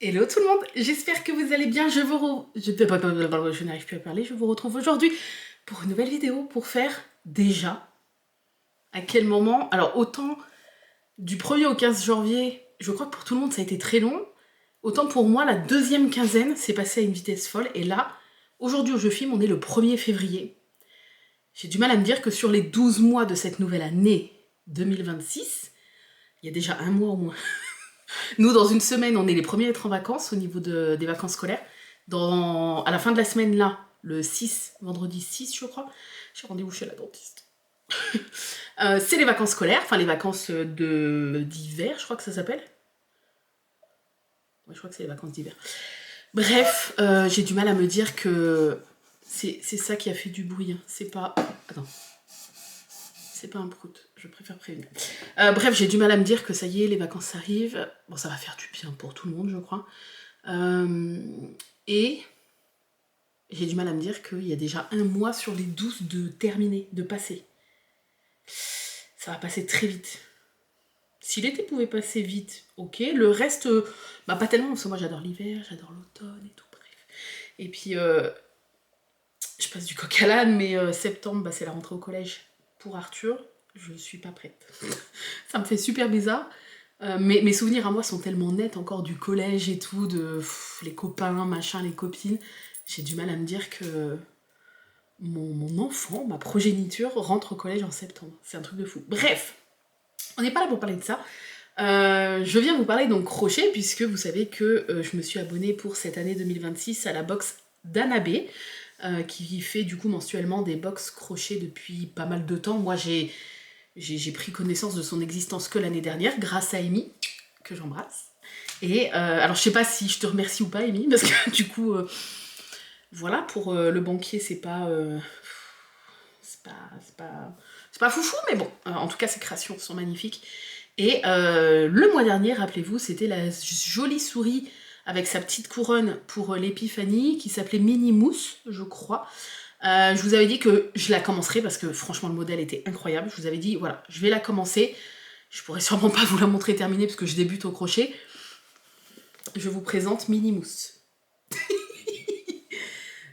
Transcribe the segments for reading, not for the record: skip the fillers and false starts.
Hello tout le monde, j'espère que vous allez bien. Je n'arrive plus à parler. Je vous retrouve aujourd'hui pour une nouvelle vidéo pour faire déjà à quel moment. Alors autant du 1er au 15 janvier, je crois que pour tout le monde ça a été très long. Autant pour moi, la deuxième quinzaine s'est passée à une vitesse folle. Et là, aujourd'hui où je filme, on est le 1er février. J'ai du mal à me dire que sur les 12 mois de cette nouvelle année 2026, il y a déjà un mois au moins. Nous, dans une semaine, on est les premiers à être en vacances au niveau des vacances scolaires. À la fin de la semaine, là, le 6, vendredi 6, je crois, j'ai rendez-vous chez la dentiste. C'est les vacances scolaires, enfin les vacances d'hiver, je crois que ça s'appelle. Ouais, je crois que c'est les vacances d'hiver. Bref, j'ai du mal à me dire que c'est ça qui a fait du bruit. Hein. C'est pas... Attends. C'est pas un prout, je préfère prévenir. Bref, j'ai du mal à me dire que ça y est, les vacances arrivent. Bon, ça va faire du bien pour tout le monde, je crois. Et j'ai du mal à me dire qu'il y a déjà un mois sur les 12 de terminer, de passer. Ça va passer très vite. Si l'été pouvait passer vite, ok. Le reste, bah pas tellement, parce que moi j'adore l'hiver, j'adore l'automne et tout, bref. Et puis, je passe du coq à l'âne, mais septembre, bah, c'est la rentrée au collège. Pour Arthur, je suis pas prête. Ça me fait super bizarre. Mes souvenirs à moi sont tellement nets encore du collège et tout, les copains, machin, les copines. J'ai du mal à me dire que mon enfant, ma progéniture, rentre au collège en septembre. C'est un truc de fou. Bref, on n'est pas là pour parler de ça. Je viens vous parler donc crochet, puisque vous savez que je me suis abonnée pour cette année 2026 à la box d'Anna B, qui fait du coup mensuellement des box crochet depuis pas mal de temps. Moi j'ai pris connaissance de son existence que l'année dernière, grâce à Amy, que j'embrasse. Et alors je sais pas si je te remercie ou pas Amy, parce que du coup, voilà, pour le banquier c'est pas foufou, mais bon, en tout cas ses créations sont magnifiques. Et le mois dernier, rappelez-vous, c'était la jolie souris avec sa petite couronne pour l'épiphanie, qui s'appelait Mini Mousse, je crois. Je vous avais dit que je la commencerai parce que franchement le modèle était incroyable. Je vous avais dit voilà, je vais la commencer. Je pourrais sûrement pas vous la montrer terminée parce que je débute au crochet. Je vous présente Mini Mousse.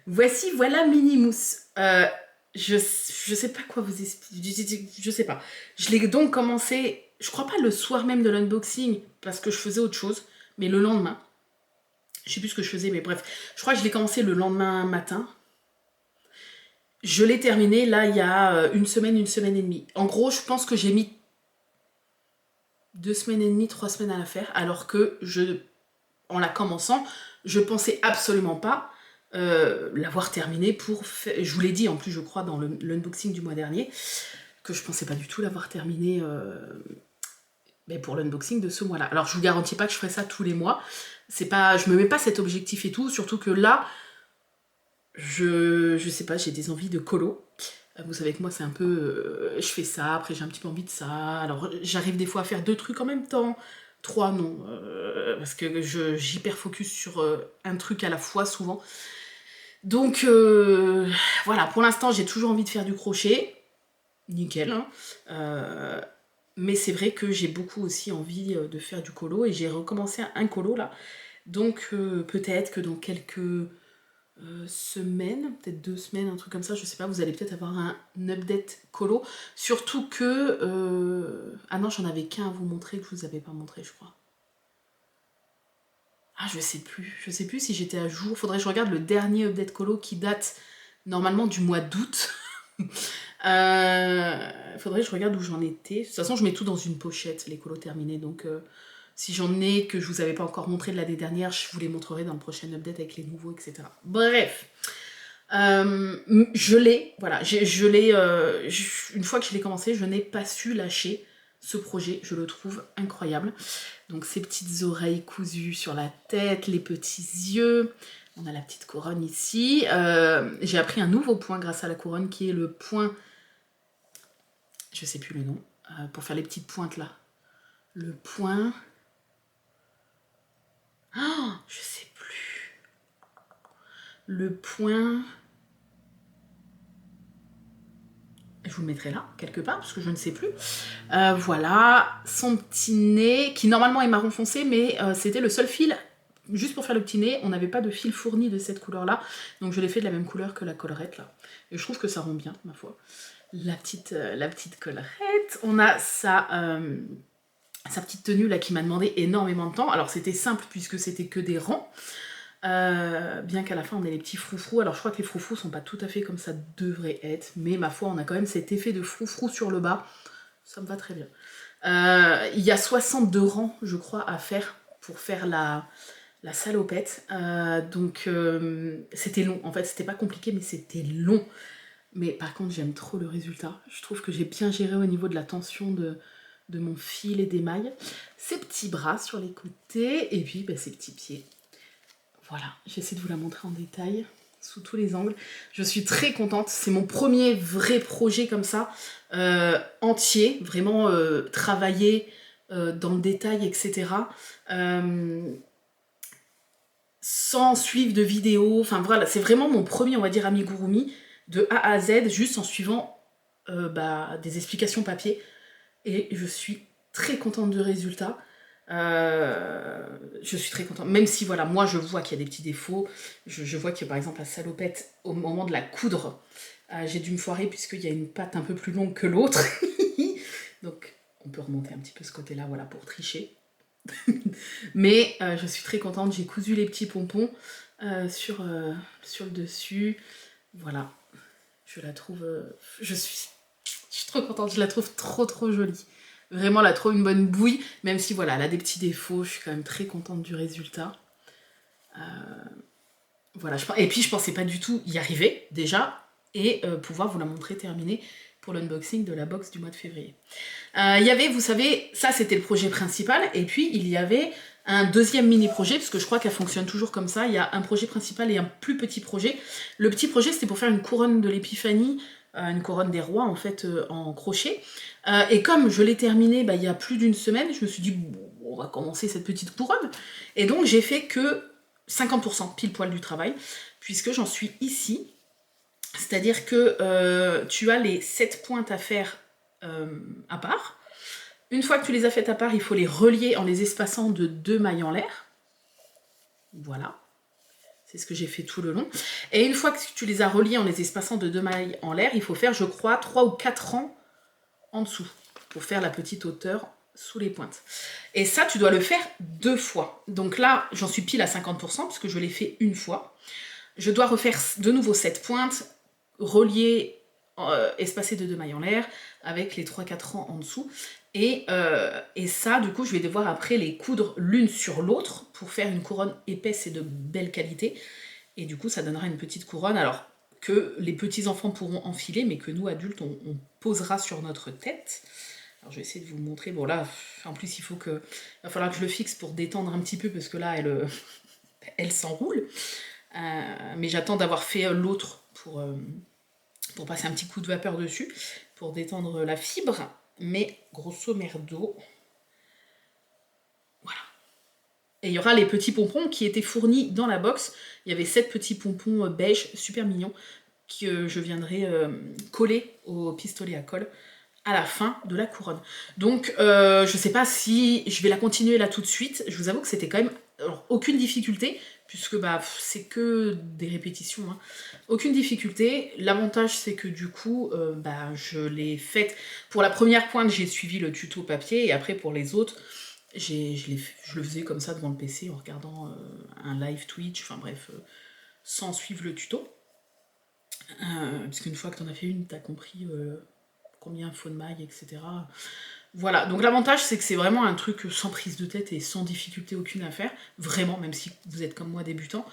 Voici, voilà Mini Mousse. Je sais pas quoi vous expliquer. Je sais pas. Je l'ai donc commencé, je crois pas le soir même de l'unboxing parce que je faisais autre chose, mais le lendemain. Je sais plus ce que je faisais, mais bref. Je crois que je l'ai commencé le lendemain matin. Je l'ai terminé là il y a une semaine et demie. En gros, je pense que j'ai mis 2 semaines et demie, 3 semaines à la faire, alors que en la commençant, je pensais absolument pas l'avoir terminée pour faire... Je vous l'ai dit en plus, je crois, dans l'unboxing du mois dernier, que je pensais pas du tout l'avoir terminée pour l'unboxing de ce mois-là. Alors je vous garantis pas que je ferai ça tous les mois. C'est pas, je me mets pas cet objectif et tout, surtout que là, je sais pas, j'ai des envies de colo. Vous savez que moi c'est un peu, je fais ça, après j'ai un petit peu envie de ça, alors j'arrive des fois à faire 2 trucs en même temps, 3 non, parce que j'hyper focus sur un truc à la fois souvent. Donc voilà, pour l'instant j'ai toujours envie de faire du crochet, nickel, hein. Mais c'est vrai que j'ai beaucoup aussi envie de faire du colo et j'ai recommencé un colo là, donc peut-être que dans quelques semaines, peut-être 2 semaines, un truc comme ça, je sais pas, vous allez peut-être avoir un update colo. Surtout que... Ah non, j'en avais qu'un à vous montrer que je vous avais pas montré, je crois. Ah, je sais plus si j'étais à jour. Faudrait que je regarde le dernier update colo qui date normalement du mois d'août. Faudrait que je regarde où j'en étais. De toute façon, je mets tout dans une pochette, les colos terminés, donc... si j'en ai que je vous avais pas encore montré de l'année dernière, je vous les montrerai dans le prochain update avec les nouveaux, etc. Bref, je l'ai, voilà, je l'ai, une fois que je l'ai commencé, je n'ai pas su lâcher ce projet, je le trouve incroyable. Donc ces petites oreilles cousues sur la tête, les petits yeux, on a la petite couronne ici. J'ai appris un nouveau point grâce à la couronne qui est le point, je sais plus le nom, pour faire les petites pointes là. Le point... Oh, je sais plus. Le point... Je vous le mettrai là, quelque part, parce que je ne sais plus. Voilà, son petit nez, qui normalement est marron foncé, mais c'était le seul fil juste pour faire le petit nez, on n'avait pas de fil fourni de cette couleur-là, donc je l'ai fait de la même couleur que la collerette, là. Et je trouve que ça rend bien, ma foi. La petite collerette. On a sa petite tenue, là, qui m'a demandé énormément de temps. Alors, c'était simple, puisque c'était que des rangs. Bien qu'à la fin on ait les petits froufrous, alors je crois que les froufrous sont pas tout à fait comme ça devrait être, mais ma foi on a quand même cet effet de froufrou sur le bas, ça me va très bien. Il y a 62 rangs je crois à faire pour faire la salopette, donc c'était long, en fait c'était pas compliqué mais c'était long, mais par contre j'aime trop le résultat, je trouve que j'ai bien géré au niveau de la tension de mon fil et des mailles, ces petits bras sur les côtés et puis bah, ces petits pieds. Voilà, j'essaie de vous la montrer en détail, sous tous les angles. Je suis très contente, c'est mon premier vrai projet comme ça, entier, vraiment travaillé dans le détail, etc. Sans suivre de vidéos, enfin voilà, c'est vraiment mon premier, on va dire, amigurumi, de A à Z, juste en suivant des explications papier. Et je suis très contente du résultat. Je suis très contente, même si voilà, moi je vois qu'il y a des petits défauts, je vois que par exemple la salopette, au moment de la coudre, j'ai dû me foirer puisqu'il y a une patte un peu plus longue que l'autre, donc on peut remonter un petit peu ce côté là, voilà, pour tricher. Mais je suis très contente, j'ai cousu les petits pompons sur le dessus, voilà, je la trouve, je suis trop contente, je la trouve trop jolie. Vraiment, elle a trop une bonne bouille, même si voilà, elle a des petits défauts, je suis quand même très contente du résultat. Voilà, et puis je pensais pas du tout y arriver, déjà, et pouvoir vous la montrer terminée pour l'unboxing de la box du mois de février. Il y avait, vous savez, ça c'était le projet principal, et puis il y avait un deuxième mini-projet, parce que je crois qu'elle fonctionne toujours comme ça, il y a un projet principal et un plus petit projet. Le petit projet, c'était pour faire une couronne de l'épiphanie, une couronne des rois, en fait, en crochet. Et comme je l'ai terminé il y a plus d'une semaine, je me suis dit, bon, on va commencer cette petite couronne. Et donc j'ai fait que 50% pile poil du travail, puisque j'en suis ici. C'est-à-dire que tu as les 7 pointes à faire à part. Une fois que tu les as faites à part, il faut les relier en les espaçant de 2 mailles en l'air. Voilà. C'est ce que j'ai fait tout le long. Et une fois que tu les as reliés en les espaçant de 2 mailles en l'air, il faut faire, je crois, 3 ou 4 rangs en dessous pour faire la petite hauteur sous les pointes. Et ça, tu dois le faire 2 fois. Donc là, j'en suis pile à 50% parce que je l'ai fait une fois. Je dois refaire de nouveau cette pointe, reliée, espacée de 2 mailles en l'air, avec les 3-4 rangs en dessous. Et ça, du coup, je vais devoir après les coudre l'une sur l'autre pour faire une couronne épaisse et de belle qualité. Et du coup, ça donnera une petite couronne, alors que les petits-enfants pourront enfiler, mais que nous, adultes, on posera sur notre tête. Alors, je vais essayer de vous montrer. Bon, là, en plus, il va falloir que je le fixe pour détendre un petit peu, parce que là, elle s'enroule. Mais j'attends d'avoir fait l'autre pour passer un petit coup de vapeur dessus, pour détendre la fibre. Mais grosso merdo, voilà. Et il y aura les petits pompons qui étaient fournis dans la box. Il y avait 7 petits pompons beige, super mignons, que je viendrai coller au pistolet à colle à la fin de la couronne. Donc je sais pas si je vais la continuer là tout de suite. Je vous avoue que c'était quand même aucune difficulté, puisque c'est que des répétitions, hein. Aucune difficulté. L'avantage c'est que du coup je l'ai faite. Pour la première pointe, j'ai suivi le tuto papier, et après pour les autres, je le faisais comme ça devant le PC en regardant un live Twitch, enfin bref, sans suivre le tuto. Parce qu'une fois que t'en as fait une, t'as compris combien il faut de mailles, etc. Voilà, donc l'avantage c'est que c'est vraiment un truc sans prise de tête et sans difficulté aucune à faire, vraiment, même si vous êtes comme moi débutant.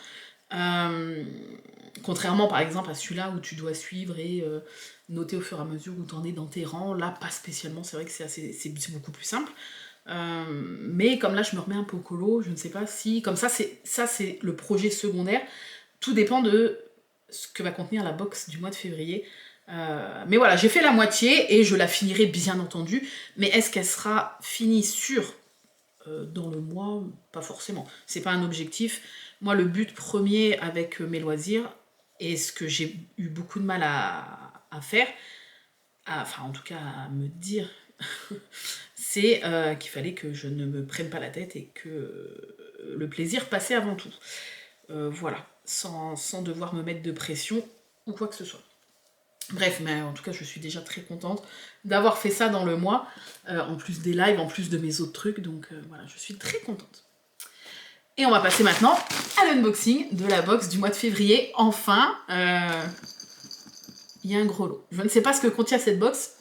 Contrairement par exemple à celui-là où tu dois suivre et noter au fur et à mesure où t'en es dans tes rangs, là pas spécialement, c'est vrai que c'est beaucoup plus simple. Mais comme là je me remets un peu au colo, je ne sais pas si, comme ça c'est le projet secondaire, tout dépend de ce que va contenir la box du mois de février. Mais voilà, j'ai fait la moitié et je la finirai bien entendu, mais est-ce qu'elle sera finie dans le mois? Pas forcément, c'est pas un objectif. Moi le but premier avec mes loisirs, et ce que j'ai eu beaucoup de mal à faire, enfin en tout cas à me dire, c'est qu'il fallait que je ne me prenne pas la tête et que le plaisir passait avant tout. Voilà, sans devoir me mettre de pression ou quoi que ce soit. Bref, mais en tout cas, je suis déjà très contente d'avoir fait ça dans le mois, en plus des lives, en plus de mes autres trucs, donc voilà, je suis très contente. Et on va passer maintenant à l'unboxing de la box du mois de février. Enfin, il y a un gros lot. Je ne sais pas ce que contient cette box,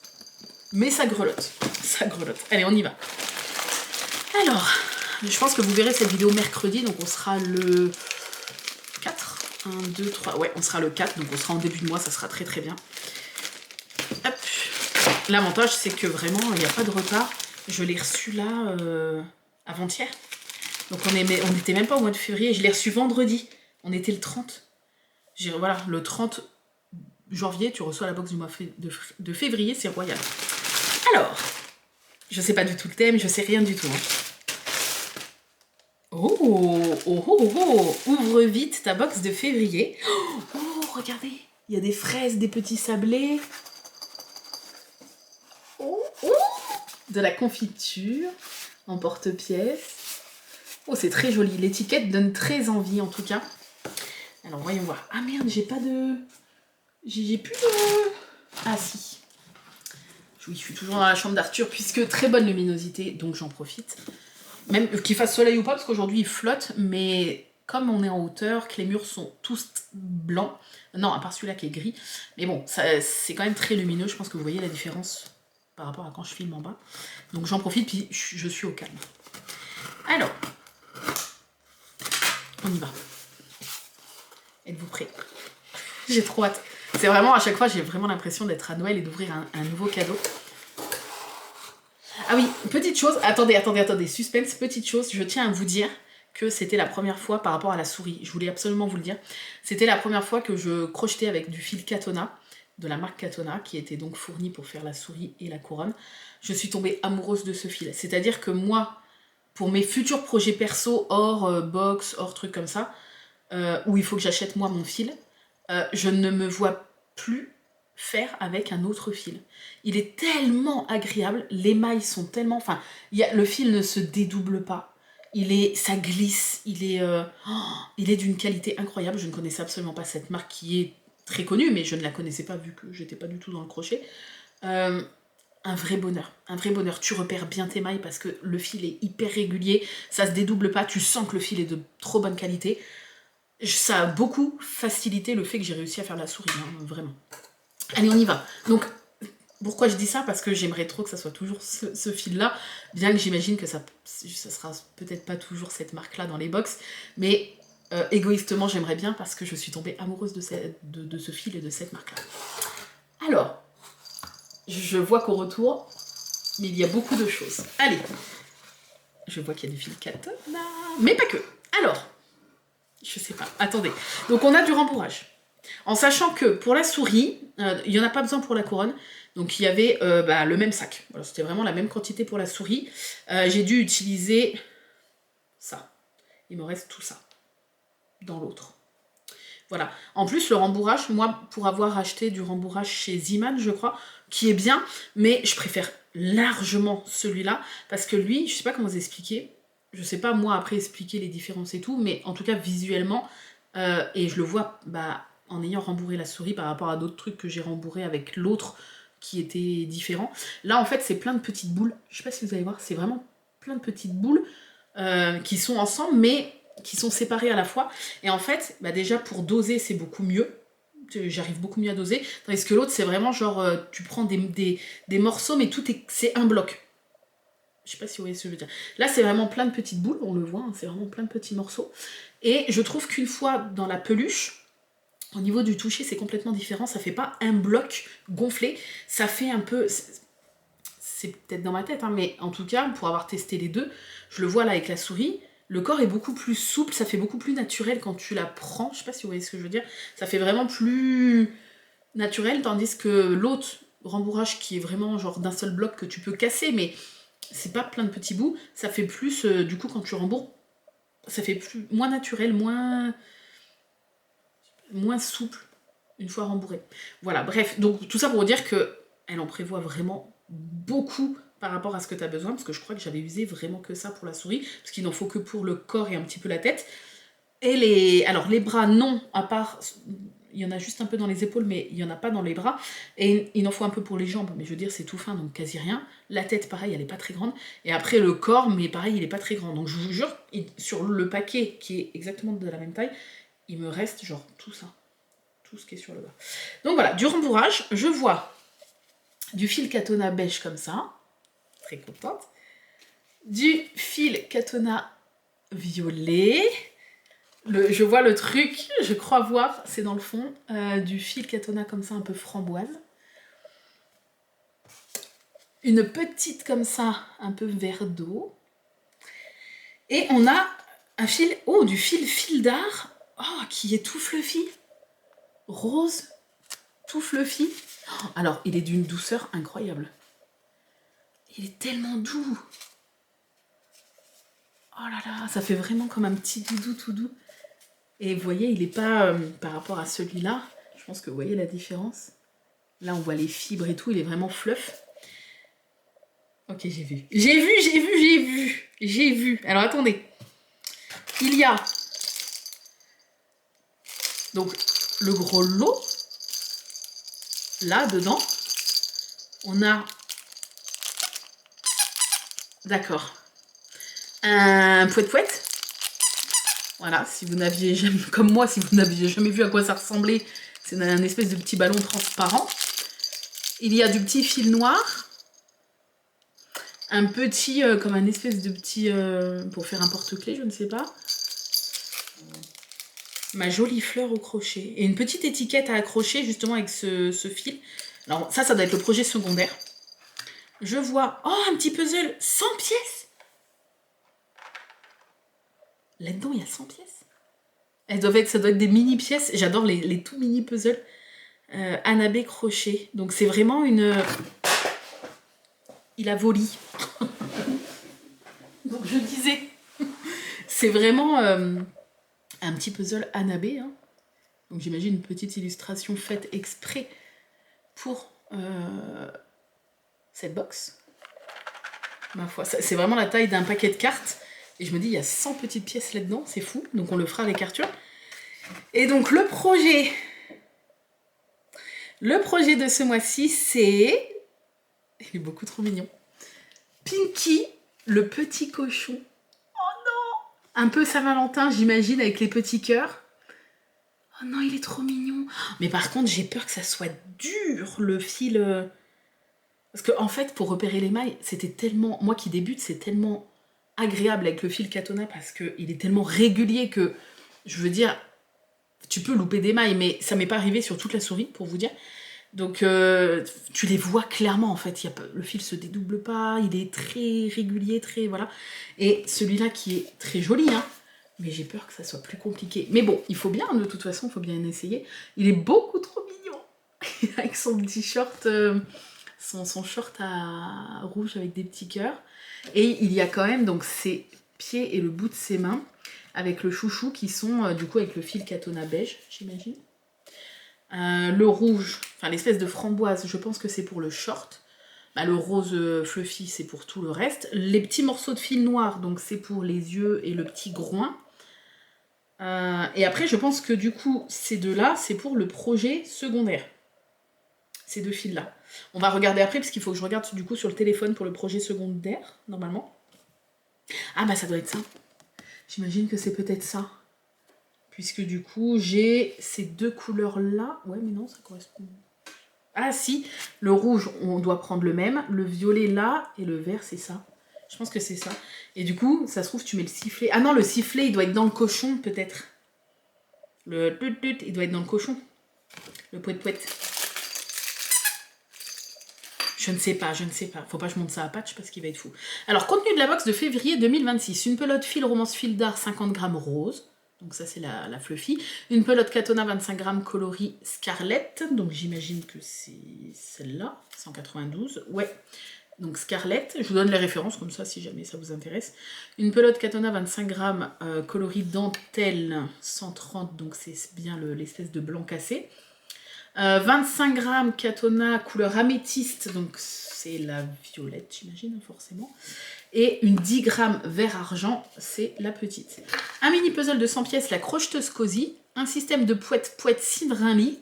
mais ça grelotte. Ça grelotte. Allez, on y va. Alors, je pense que vous verrez cette vidéo mercredi, donc on sera le 4. 1, 2, 3. Ouais, on sera le 4, donc on sera en début de mois, ça sera très très bien. Hop. L'avantage, c'est que vraiment, il n'y a pas de retard. Je l'ai reçu là avant-hier. Donc on n'était même pas au mois de février. Je l'ai reçu vendredi. On était le 30. Voilà, le 30 janvier, tu reçois la box du mois de février, c'est royal. Alors, je sais pas du tout le thème, je sais rien du tout. Oh, oh, oh, oh, oh. Ouvre vite ta box de février. Oh, regardez, il y a des fraises, des petits sablés. Oh, oh. De la confiture en porte-pièce. Oh, c'est très joli. L'étiquette donne très envie, en tout cas. Alors, voyons voir. Ah merde, j'ai pas de... J'ai plus de... Ah si. Oui, je suis toujours dans la chambre d'Arthur, puisque très bonne luminosité, donc j'en profite. Même qu'il fasse soleil ou pas, parce qu'aujourd'hui il flotte, mais comme on est en hauteur, que les murs sont tous blancs, non, à part celui-là qui est gris, mais bon, c'est quand même très lumineux, je pense que vous voyez la différence par rapport à quand je filme en bas. Donc j'en profite, puis je suis au calme. Alors, on y va. Êtes-vous prêts? J'ai trop hâte. C'est vraiment, à chaque fois, j'ai vraiment l'impression d'être à Noël et d'ouvrir un nouveau cadeau. Ah oui, petite chose, attendez, suspense, petite chose, je tiens à vous dire que c'était la première fois par rapport à la souris, je voulais absolument vous le dire, c'était la première fois que je crochetais avec du fil Katona, de la marque Katona, qui était donc fourni pour faire la souris et la couronne. Je suis tombée amoureuse de ce fil, c'est-à-dire que moi, pour mes futurs projets perso, hors box, hors trucs comme ça, où il faut que j'achète moi mon fil, je ne me vois plus faire avec un autre fil. Il est tellement agréable, les mailles sont tellement... Enfin, le fil ne se dédouble pas, ça glisse, il est d'une qualité incroyable. Je ne connaissais absolument pas cette marque qui est très connue, mais je ne la connaissais pas vu que j'étais pas du tout dans le crochet. Un vrai bonheur, tu repères bien tes mailles parce que le fil est hyper régulier, ça se dédouble pas, tu sens que le fil est de trop bonne qualité. Ça a beaucoup facilité le fait que j'ai réussi à faire la souris, hein, vraiment. Allez, on y va. Donc, pourquoi je dis ça? Parce que j'aimerais trop que ça soit toujours ce fil-là, bien que j'imagine que ça sera peut-être pas toujours cette marque-là dans les box, mais égoïstement, j'aimerais bien parce que je suis tombée amoureuse de ce fil et de cette marque-là. Alors, je vois qu'au retour, il y a beaucoup de choses. Allez, je vois qu'il y a du fil Katona, mais pas que. Alors, je sais pas, attendez. Donc on a du rembourrage. En sachant que pour la souris, il n'y en a pas besoin pour la couronne, donc il y avait le même sac. Voilà, c'était vraiment la même quantité pour la souris. J'ai dû utiliser ça. Il me reste tout ça dans l'autre. Voilà. En plus, le rembourrage, moi, pour avoir acheté du rembourrage chez Ziman, je crois, qui est bien, mais je préfère largement celui-là, parce que lui, je sais pas comment vous expliquer, je sais pas moi après expliquer les différences et tout, mais en tout cas visuellement, et je le vois en ayant rembourré la souris par rapport à d'autres trucs que j'ai rembourré avec l'autre qui était différent. Là en fait c'est plein de petites boules, je sais pas si vous allez voir, c'est vraiment plein de petites boules qui sont ensemble mais qui sont séparées à la fois. Et en fait, déjà pour doser c'est beaucoup mieux, j'arrive beaucoup mieux à doser, tandis que l'autre c'est vraiment genre tu prends des morceaux mais c'est un bloc. Je sais pas si vous voyez ce que je veux dire. Là, c'est vraiment plein de petites boules, on le voit, hein, c'est vraiment plein de petits morceaux. Et je trouve qu'une fois dans la peluche, au niveau du toucher, c'est complètement différent. Ça fait pas un bloc gonflé, ça fait un peu... C'est peut-être dans ma tête, hein, mais en tout cas, pour avoir testé les deux, je le vois là avec la souris, le corps est beaucoup plus souple, ça fait beaucoup plus naturel quand tu la prends. Je sais pas si vous voyez ce que je veux dire. Ça fait vraiment plus naturel, tandis que l'autre rembourrage qui est vraiment genre d'un seul bloc que tu peux casser, mais c'est pas plein de petits bouts, ça fait plus, du coup quand tu rembourres, ça fait moins naturel, moins souple une fois rembourré. Voilà, bref, donc tout ça pour vous dire que elle en prévoit vraiment beaucoup par rapport à ce que tu as besoin, parce que je crois que j'avais usé vraiment que ça pour la souris, parce qu'il n'en faut que pour le corps et un petit peu la tête. Et alors les bras, non, à part, il y en a juste un peu dans les épaules, mais il n'y en a pas dans les bras. Et il en faut un peu pour les jambes, mais je veux dire, c'est tout fin, donc quasi rien. La tête, pareil, elle n'est pas très grande. Et après, le corps, mais pareil, il n'est pas très grand. Donc je vous jure, sur le paquet, qui est exactement de la même taille, il me reste genre tout ça. Tout ce qui est sur le bas. Donc voilà, du rembourrage, je vois du fil Katona beige comme ça. Très contente. Du fil Katona violet. Je vois le truc, je crois voir, c'est dans le fond, du fil Katona comme ça, un peu framboise. Une petite comme ça, un peu vert d'eau. Et on a un fil, oh, du fil d'art, oh, qui est tout fluffy. Rose, tout fluffy. Oh, alors, il est d'une douceur incroyable. Il est tellement doux. Oh là là, ça fait vraiment comme un petit doudou tout doux. Et vous voyez, il n'est pas, par rapport à celui-là, je pense que vous voyez la différence. Là, on voit les fibres et tout, il est vraiment fluff. Ok, j'ai vu. J'ai vu. Alors, attendez. Il y a donc le gros lot. Là, dedans. On a... D'accord. Un poète-poète. Voilà, si vous n'aviez jamais... Comme moi, si vous n'aviez jamais vu à quoi ça ressemblait, c'est un espèce de petit ballon transparent. Il y a du petit fil noir. Un petit, comme un espèce de petit... pour faire un porte-clés, je ne sais pas. Ma jolie fleur au crochet. Et une petite étiquette à accrocher justement avec ce fil. Alors ça doit être le projet secondaire. Je vois... Oh, un petit puzzle 100 pièces. Là-dedans, il y a 100 pièces. Ça doit être des mini-pièces. J'adore les tout mini puzzles. Anabé crochet. Donc c'est vraiment une... Il a volé. Donc je disais... C'est vraiment un petit puzzle Anabé. Hein. Donc j'imagine une petite illustration faite exprès pour cette box. Ma foi, c'est vraiment la taille d'un paquet de cartes. Et je me dis, il y a 100 petites pièces là-dedans, c'est fou. Donc on le fera avec Arthur. Et donc le projet de ce mois-ci, c'est... Il est beaucoup trop mignon. Pinky, le petit cochon. Oh non! Un peu Saint-Valentin, j'imagine, avec les petits cœurs. Oh non, il est trop mignon. Mais par contre, j'ai peur que ça soit dur, le fil... Parce qu'en fait, pour repérer les mailles, c'était tellement... Moi qui débute, c'est tellement agréable avec le fil Katona parce qu'il est tellement régulier que, je veux dire, tu peux louper des mailles, mais ça m'est pas arrivé sur toute la souris, pour vous dire. Donc, tu les vois clairement, en fait. Le fil se dédouble pas, il est très régulier, très... Voilà. Et celui-là qui est très joli, hein, mais j'ai peur que ça soit plus compliqué. Mais bon, il faut bien, de toute façon, il faut bien essayer. Il est beaucoup trop mignon avec son petit short... Son short à rouge avec des petits cœurs. Et il y a quand même donc ses pieds et le bout de ses mains avec le chouchou qui sont du coup avec le fil Katona beige, j'imagine. Le rouge, enfin l'espèce de framboise, je pense que c'est pour le short. Bah, le rose fluffy, c'est pour tout le reste. Les petits morceaux de fil noir, donc c'est pour les yeux et le petit groin. Et après, je pense que du coup, ces deux-là, c'est pour le projet secondaire. Ces deux fils-là. On va regarder après, parce qu'il faut que je regarde du coup sur le téléphone pour le projet secondaire, normalement. Ah bah ça doit être ça. J'imagine que c'est peut-être ça. Puisque du coup, j'ai ces deux couleurs-là. Ouais, mais non, ça correspond... Ah si, le rouge, on doit prendre le même. Le violet là, et le vert, c'est ça. Je pense que c'est ça. Et du coup, ça se trouve, tu mets le sifflet. Ah non, le sifflet, il doit être dans le cochon, peut-être. Le tut-tut, il doit être dans le cochon. Le poète-poète. Je ne sais pas. Faut pas que je monte ça à patch parce qu'il va être fou. Alors, contenu de la box de février 2026. Une pelote fil romance fil d'art 50 grammes rose. Donc ça, c'est la fluffy. Une pelote Katona 25 grammes coloris Scarlett. Donc j'imagine que c'est celle-là. 192. Ouais. Donc Scarlett. Je vous donne les références comme ça si jamais ça vous intéresse. Une pelote Katona 25 grammes coloris dentelle 130. Donc c'est bien l'espèce de blanc cassé. 25 grammes Katona couleur améthyste, donc c'est la violette, j'imagine, forcément. Et une 10 grammes vert argent, c'est la petite. Un mini puzzle de 100 pièces, la crocheteuse Cozy. Un système de poète cylindrique,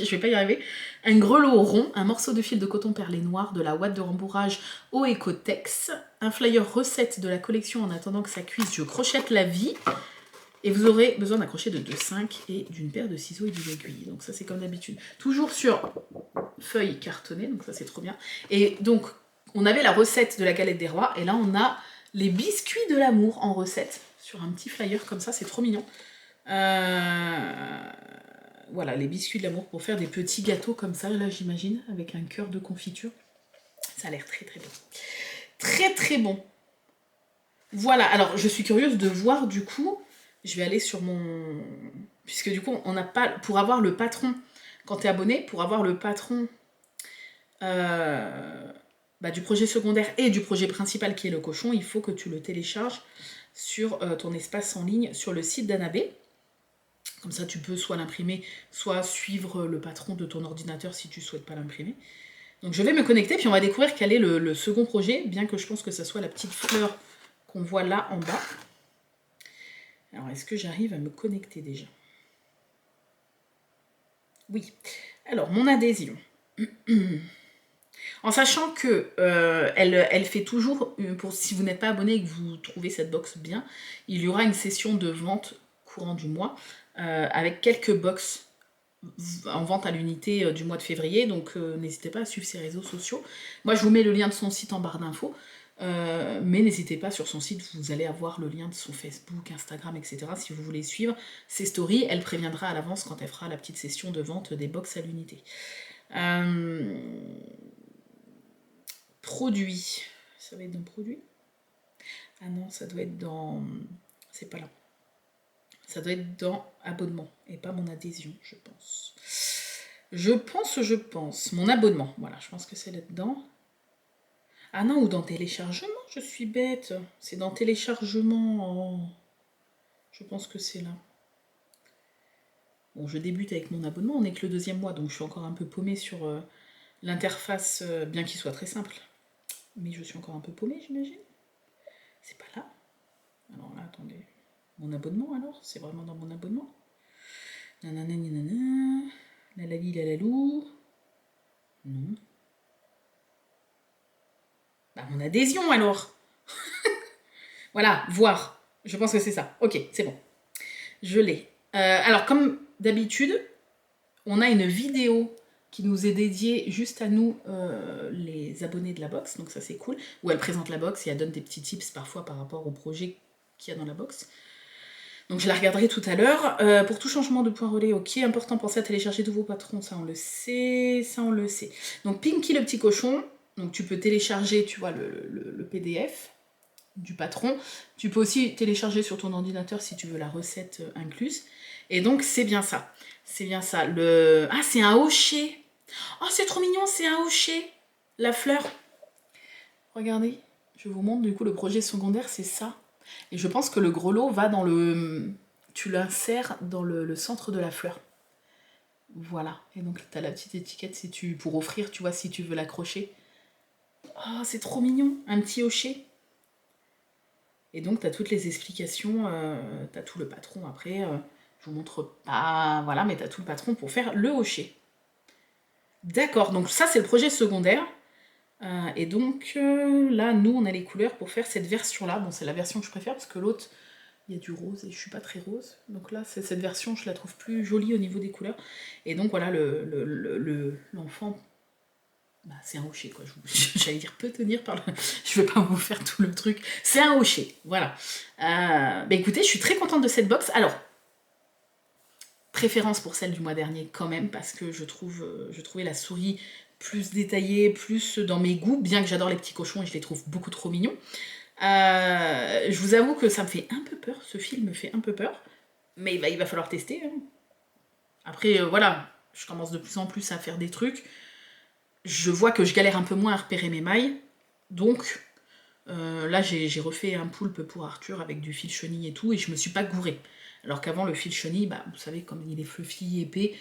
je vais pas y arriver. Un grelot rond, un morceau de fil de coton perlé noir, de la ouate de rembourrage au Ecotex. Un flyer recette de la collection en attendant que ça cuise, je crochette la vie. Et vous aurez besoin d'un crochet de 2,5 et d'une paire de ciseaux et d'une aiguille. Donc ça c'est comme d'habitude. Toujours sur feuille cartonnée, donc ça c'est trop bien. Et donc on avait la recette de la galette des rois, et là on a les biscuits de l'amour en recette, sur un petit flyer comme ça, c'est trop mignon. Voilà, les biscuits de l'amour pour faire des petits gâteaux comme ça, là j'imagine, avec un cœur de confiture. Ça a l'air très très bon. Très très bon. Voilà, alors je suis curieuse de voir du coup... Je vais aller sur mon... Puisque du coup, on n'a pas... Pour avoir le patron, quand tu es abonné, pour avoir le patron du projet secondaire et du projet principal qui est le cochon, il faut que tu le télécharges sur ton espace en ligne, sur le site d'Anabé. Comme ça, tu peux soit l'imprimer, soit suivre le patron de ton ordinateur si tu ne souhaites pas l'imprimer. Donc je vais me connecter, puis on va découvrir quel est le second projet, bien que je pense que ça soit la petite fleur qu'on voit là en bas. Alors, est-ce que j'arrive à me connecter déjà? Oui. Alors, mon adhésion. En sachant que elle fait toujours, si vous n'êtes pas abonné et que vous trouvez cette box bien, il y aura une session de vente courant du mois avec quelques box en vente à l'unité du mois de février. Donc, n'hésitez pas à suivre ses réseaux sociaux. Moi, je vous mets le lien de son site en barre d'infos. Mais n'hésitez pas, sur son site, vous allez avoir le lien de son Facebook, Instagram, etc. Si vous voulez suivre ses stories, elle préviendra à l'avance quand elle fera la petite session de vente des box à l'unité. Produit. Ça va être dans produit? Ah non, ça doit être dans... C'est pas là. Ça doit être dans abonnement et pas mon adhésion, je pense. Je pense. Mon abonnement, voilà, je pense que c'est là-dedans. Ah non, ou dans téléchargement, je suis bête. C'est dans téléchargement. Je pense que c'est là. Bon, je débute avec mon abonnement, on n'est que le 2e mois, donc je suis encore un peu paumée sur l'interface, bien qu'il soit très simple. Mais je suis encore un peu paumée, j'imagine. C'est pas là. Alors là, attendez. Mon abonnement, alors? C'est vraiment dans mon abonnement? Nanana, nanana. Lalali, lalalou. Non. Bah, mon adhésion, alors! Voilà, voir. Je pense que c'est ça. Ok, c'est bon. Je l'ai. Alors, comme d'habitude, on a une vidéo qui nous est dédiée juste à nous, les abonnés de la box, donc ça c'est cool, où elle présente la box et elle donne des petits tips parfois par rapport au projet qu'il y a dans la box. Donc je la regarderai tout à l'heure. Pour tout changement de point relais, ok, important, pensez à télécharger de vos patrons, ça on le sait, Donc Pinky le petit cochon, donc tu peux télécharger, tu vois, le PDF du patron. Tu peux aussi télécharger sur ton ordinateur si tu veux la recette incluse. Et donc c'est bien ça. C'est bien ça. Ah, c'est un hocher. Oh, c'est trop mignon, c'est un hocher. La fleur. Regardez, je vous montre du coup le projet secondaire, c'est ça. Et je pense que le grelot va dans le... Tu l'insères dans le centre de la fleur. Voilà. Et donc tu as la petite étiquette pour offrir, tu vois, si tu veux l'accrocher. Oh, c'est trop mignon. Un petit hocher. Et donc, tu as toutes les explications, tu as tout le patron après. Je vous montre pas, voilà, mais tu as tout le patron pour faire le hocher. D'accord, donc ça, c'est le projet secondaire. Et donc, là, nous, on a les couleurs pour faire cette version-là. Bon, c'est la version que je préfère, parce que l'autre, il y a du rose, et je suis pas très rose. Donc là, cette version, je la trouve plus jolie au niveau des couleurs. Et donc, voilà, l'enfant... Bah, c'est un hocher, quoi. J'allais dire peut tenir par le... Je vais pas vous faire tout le truc. C'est un hocher, voilà. Bah écoutez, je suis très contente de cette box. Alors, préférence pour celle du mois dernier quand même, parce que je trouvais la souris plus détaillée, plus dans mes goûts, bien que j'adore les petits cochons et je les trouve beaucoup trop mignons. Je vous avoue que ça me fait un peu peur, ce film me fait un peu peur, mais bah, il va falloir tester. Hein. Après, voilà, je commence de plus en plus à faire des trucs. Je vois que je galère un peu moins à repérer mes mailles, donc là j'ai refait un poulpe pour Arthur avec du fil chenille et tout, et je me suis pas gourée. Alors qu'avant le fil chenille, bah, vous savez, comme il est fluffy, épais,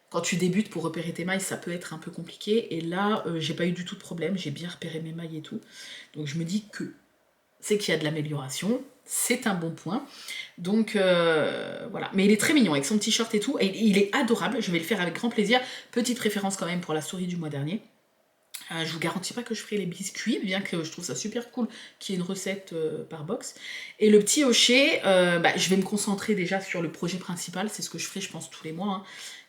Quand tu débutes pour repérer tes mailles, ça peut être un peu compliqué. Et là, j'ai pas eu du tout de problème. J'ai bien repéré mes mailles et tout. Donc je me dis que c'est qu'il y a de l'amélioration. C'est un bon point. Donc voilà. Mais il est très mignon avec son petit short et tout. Et il est adorable. Je vais le faire avec grand plaisir. Petite référence quand même pour la souris du mois dernier. Je vous garantis pas que je ferai les biscuits, bien que je trouve ça super cool qu'il y ait une recette par box. Et le petit hocher, je vais me concentrer déjà sur le projet principal, c'est ce que je ferai je pense tous les mois. Hein.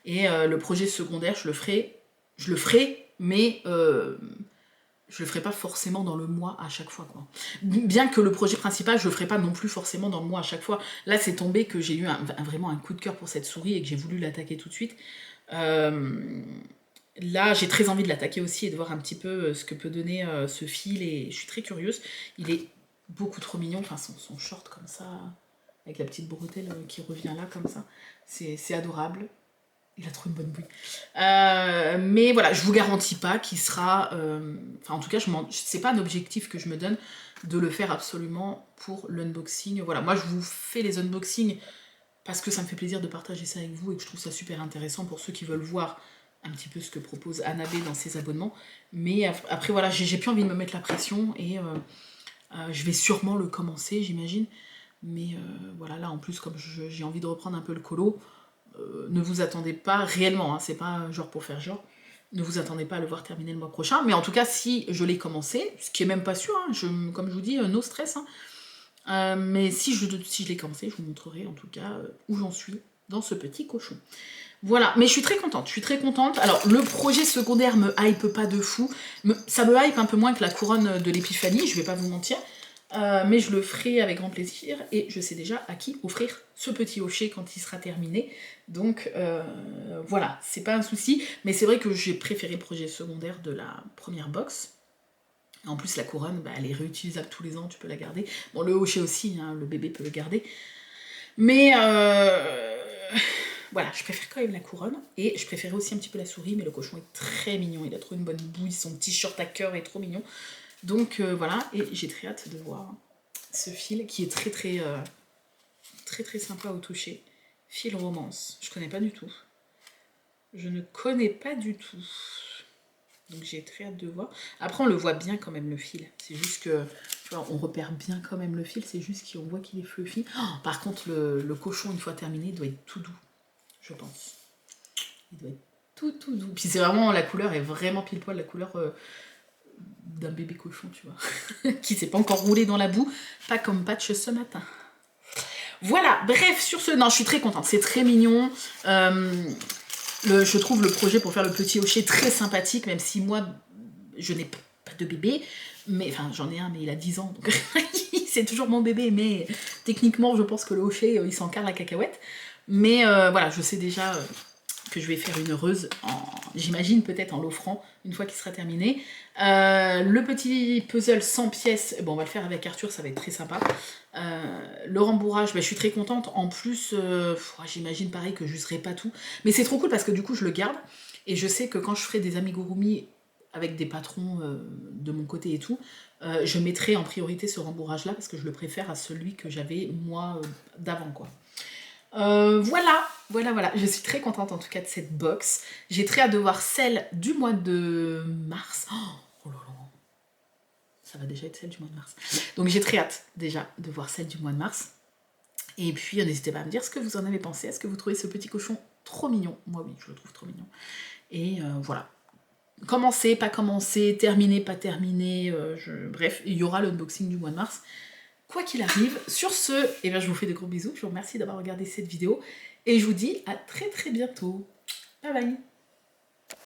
Et le projet secondaire, je le ferai, mais je le ferai pas forcément dans le mois à chaque fois. Quoi. Bien que le projet principal, je le ferai pas non plus forcément dans le mois à chaque fois. Là, c'est tombé que j'ai eu vraiment un coup de cœur pour cette souris et que j'ai voulu l'attaquer tout de suite. Là, j'ai très envie de l'attaquer aussi et de voir un petit peu ce que peut donner ce fil. Et je suis très curieuse. Il est beaucoup trop mignon. Enfin, son short comme ça, avec la petite bretelle qui revient là comme ça. C'est adorable. Il a trop une bonne bouille. Mais voilà, je vous garantis pas qu'il sera... Enfin, en tout cas, c'est pas un objectif que je me donne de le faire absolument pour l'unboxing. Voilà, moi, je vous fais les unboxings parce que ça me fait plaisir de partager ça avec vous et que je trouve ça super intéressant pour ceux qui veulent voir un petit peu ce que propose Anna B dans ses abonnements. Mais après, voilà, j'ai plus envie de me mettre la pression et je vais sûrement le commencer, j'imagine. Mais voilà, là, en plus, comme j'ai envie de reprendre un peu le colo, ne vous attendez pas réellement, hein, c'est pas genre pour faire genre, ne vous attendez pas à le voir terminer le mois prochain. Mais en tout cas, si je l'ai commencé, ce qui est même pas sûr, hein, comme je vous dis, no stress, hein, mais si je l'ai commencé, je vous montrerai en tout cas où j'en suis dans ce petit cochon. Voilà, mais je suis très contente. Alors, le projet secondaire me hype pas de fou. Ça me hype un peu moins que la couronne de l'épiphanie, je vais pas vous mentir. Mais je le ferai avec grand plaisir et je sais déjà à qui offrir ce petit hocher quand il sera terminé. Donc voilà, c'est pas un souci. Mais c'est vrai que j'ai préféré le projet secondaire de la première box. En plus, la couronne, elle est réutilisable tous les ans, tu peux la garder. Bon, le hocher aussi, hein, le bébé peut le garder. Mais voilà, je préfère quand même la couronne. Et je préférais aussi un petit peu la souris, mais le cochon est très mignon. Il a trop une bonne bouille, son petit short à cœur est trop mignon. Donc voilà, et j'ai très hâte de voir ce fil qui est très sympa au toucher. Fil romance, je connais pas du tout. Je ne connais pas du tout. Donc j'ai très hâte de voir. Après on le voit bien quand même le fil. C'est juste que, tu vois, on repère bien quand même le fil. C'est juste qu'on voit qu'il est fluffy. Oh, par contre le cochon une fois terminé il doit être tout doux, je pense. Il doit être tout doux. Puis c'est vraiment, la couleur est vraiment pile poil la couleur d'un bébé cochon, tu vois, qui s'est pas encore roulé dans la boue, pas comme Patch ce matin. Voilà, bref, sur ce, non, je suis très contente, c'est très mignon. Je trouve le projet pour faire le petit hocher très sympathique, même si moi, je n'ai pas de bébé, mais enfin, j'en ai un, mais il a 10 ans, donc c'est toujours mon bébé, mais techniquement, je pense que le hocher, il s'en carre la cacahuète. Mais voilà, je sais déjà que je vais faire une heureuse, j'imagine peut-être en l'offrant une fois qu'il sera terminé. Le petit puzzle 100 pièces, bon, on va le faire avec Arthur, ça va être très sympa. Le rembourrage, je suis très contente. En plus, j'imagine pareil que je n'userai pas tout. Mais c'est trop cool parce que du coup, je le garde. Et je sais que quand je ferai des amigurumi avec des patrons de mon côté et tout, je mettrai en priorité ce rembourrage-là parce que je le préfère à celui que j'avais moi d'avant, quoi. Voilà, je suis très contente en tout cas de cette box. J'ai très hâte de voir celle du mois de mars. Oh là là, ça va déjà être celle du mois de mars. Donc j'ai très hâte déjà de voir celle du mois de mars. Et puis n'hésitez pas à me dire ce que vous en avez pensé. Est-ce que vous trouvez ce petit cochon trop mignon? Moi oui, je le trouve trop mignon. Et voilà. Commencer, pas commencer, terminer, pas terminer. Bref, il y aura l'unboxing du mois de mars. Quoi qu'il arrive, sur ce, je vous fais de gros bisous, je vous remercie d'avoir regardé cette vidéo et je vous dis à très bientôt. Bye bye.